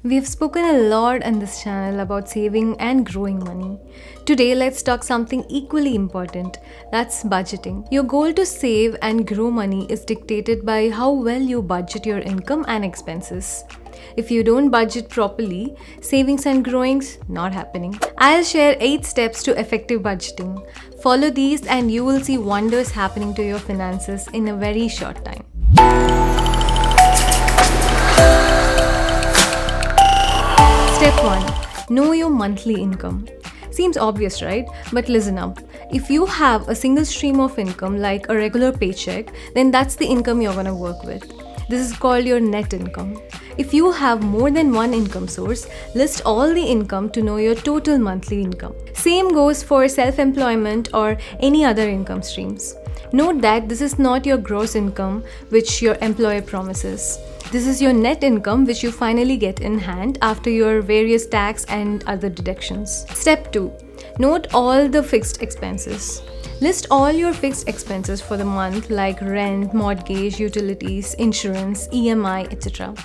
We have spoken a lot on this channel about saving and growing money. Today, let's talk something equally important, that's budgeting. Your goal to save and grow money is dictated by how well you budget your income and expenses. If you don't budget properly, savings and growing's not happening. I'll share 8 steps to effective budgeting. Follow these and you will see wonders happening to your finances in a very short time. Step 1. Know your monthly income. Seems obvious, right? But listen up. If you have a single stream of income like a regular paycheck, then that's the income you're gonna work with. This is called your net income. If you have more than one income source, list all the income to know your total monthly income. Same goes for self-employment or any other income streams. Note that this is not your gross income which your employer promises. This is your net income which you finally get in hand after your various tax and other deductions. Step 2. Note all the fixed expenses. List all your fixed expenses for the month like rent, mortgage, utilities, insurance, EMI, etc.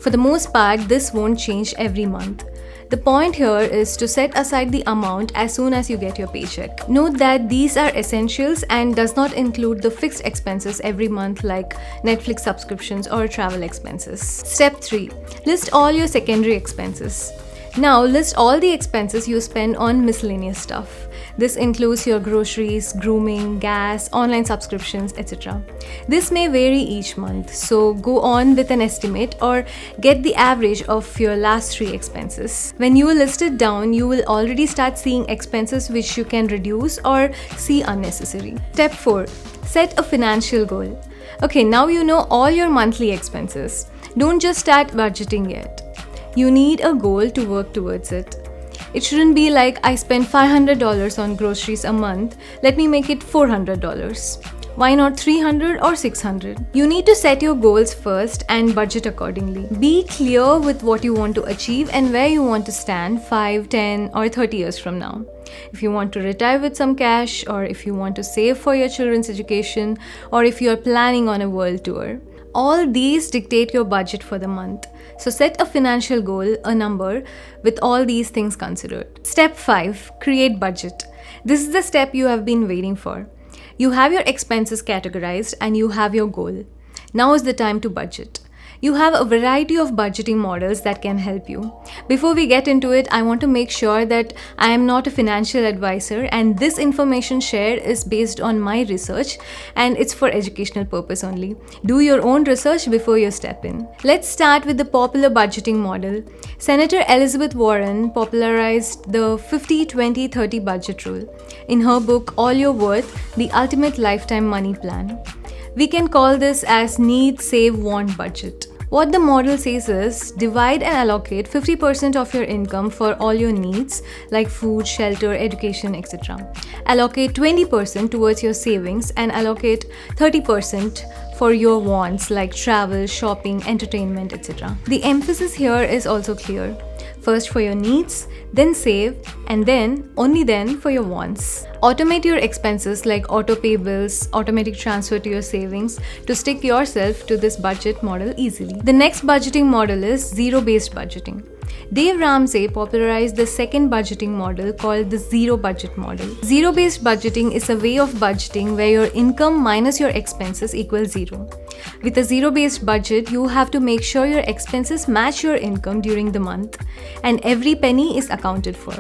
For the most part, this won't change every month. The point here is to set aside the amount as soon as you get your paycheck. Note that these are essentials and does not include the fixed expenses every month like Netflix subscriptions or travel expenses. Step 3. List all your secondary expenses. Now list all the expenses you spend on miscellaneous stuff. This includes your groceries, grooming, gas, online subscriptions, etc. This may vary each month, so go on with an estimate or get the average of your last 3 expenses. When you list it down, you will already start seeing expenses which you can reduce or see unnecessary. Step 4. Set a financial goal. Okay, now you know all your monthly expenses. Don't just start budgeting yet. You need a goal to work towards it. It shouldn't be like I spend $500 on groceries a month, let me make it $400. Why not 300 or 600? You need to set your goals first and budget accordingly. Be clear with what you want to achieve and where you want to stand 5, 10 or 30 years from now. If you want to retire with some cash, or if you want to save for your children's education, or if you are planning on a world tour. All these dictate your budget for the month. So set a financial goal, a number, with all these things considered. Step 5. Create budget. This is the step you have been waiting for. You have your expenses categorized and you have your goal. Now is the time to budget. You have a variety of budgeting models that can help you. Before we get into it, I want to make sure that I am not a financial advisor and this information shared is based on my research and it's for educational purpose only. Do your own research before you step in. Let's start with the popular budgeting model. Senator Elizabeth Warren popularized the 50-20-30 budget rule in her book All Your Worth: The Ultimate Lifetime Money Plan. We can call this as need, save, want budget. What the model says is, divide and allocate 50% of your income for all your needs like food, shelter, education, etc. Allocate 20% towards your savings and allocate 30% for your wants like travel, shopping, entertainment, etc. The emphasis here is also clear. First for your needs, then save, and then, only then, for your wants. Automate your expenses like auto pay bills, automatic transfer to your savings to stick yourself to this budget model easily. The next budgeting model is zero-based budgeting. Dave Ramsey popularized the second budgeting model called the zero budget model. Zero-based budgeting is a way of budgeting where your income minus your expenses equals 0. With a zero-based budget, you have to make sure your expenses match your income during the month and every penny is accounted for.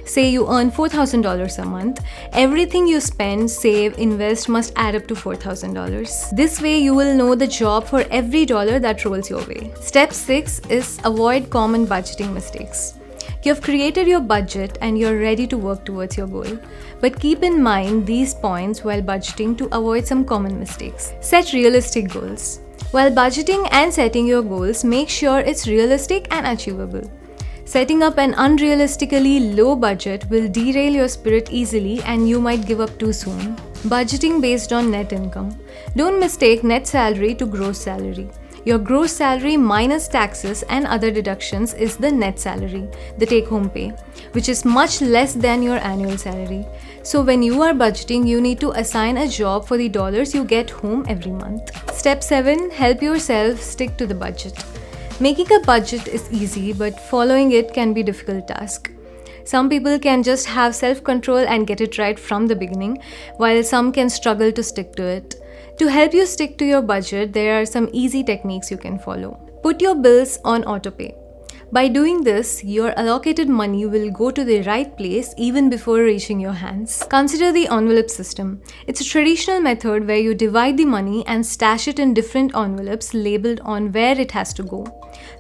Say you earn $4,000 a month, everything you spend, save, invest must add up to $4,000. This way you will know the job for every dollar that rolls your way. Step 6 is avoid common budgeting mistakes. You have created your budget and you're ready to work towards your goal. But keep in mind these points while budgeting to avoid some common mistakes. Set realistic goals. While budgeting and setting your goals, make sure it's realistic and achievable. Setting up an unrealistically low budget will derail your spirit easily and you might give up too soon. Budgeting based on net income. Don't mistake net salary to gross salary. Your gross salary minus taxes and other deductions is the net salary, the take-home pay, which is much less than your annual salary. So when you are budgeting, you need to assign a job for the dollars you get home every month. Step 7. Help yourself stick to the budget. Making a budget is easy, but following it can be a difficult task. Some people can just have self-control and get it right from the beginning, while some can struggle to stick to it. To help you stick to your budget, there are some easy techniques you can follow. Put your bills on autopay. By doing this, your allocated money will go to the right place even before reaching your hands. Consider the envelope system. It's a traditional method where you divide the money and stash it in different envelopes labeled on where it has to go,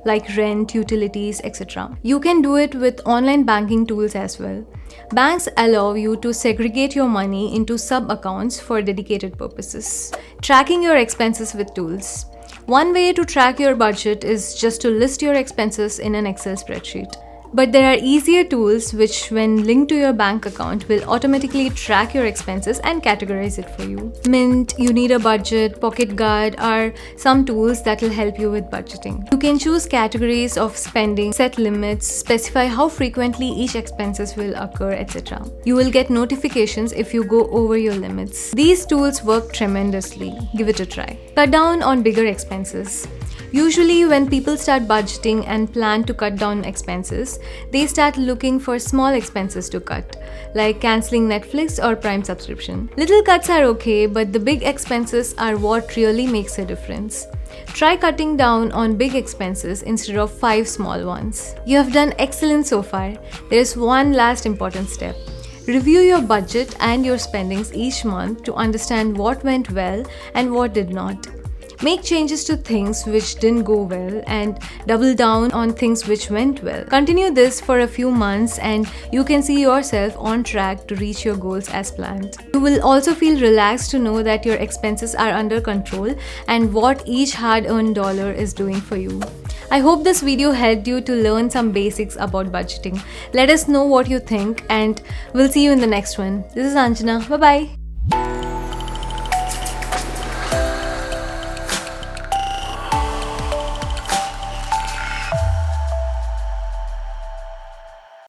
like rent, utilities, etc. You can do it with online banking tools as well. Banks allow you to segregate your money into sub-accounts for dedicated purposes. Tracking your expenses with tools. One way to track your budget is just to list your expenses in an Excel spreadsheet. But there are easier tools which, when linked to your bank account, will automatically track your expenses and categorize it for you. Mint, You Need a Budget, Pocket Guard are some tools that will help you with budgeting. You can choose categories of spending, set limits, specify how frequently each expenses will occur, etc. You will get notifications if you go over your limits. These tools work tremendously. Give it a try. Cut down on bigger expenses. Usually, when people start budgeting and plan to cut down expenses, they start looking for small expenses to cut, like cancelling Netflix or Prime subscription. Little cuts are okay, but the big expenses are what really makes a difference. Try cutting down on big expenses instead of 5 small ones. You have done excellent so far. There is one last important step. Review your budget and your spendings each month to understand what went well and what did not. Make changes to things which didn't go well and double down on things which went well. Continue this for a few months and you can see yourself on track to reach your goals as planned. You will also feel relaxed to know that your expenses are under control and what each hard-earned dollar is doing for you. I hope this video helped you to learn some basics about budgeting. Let us know what you think and we'll see you in the next one. This is Anjana. Bye-bye.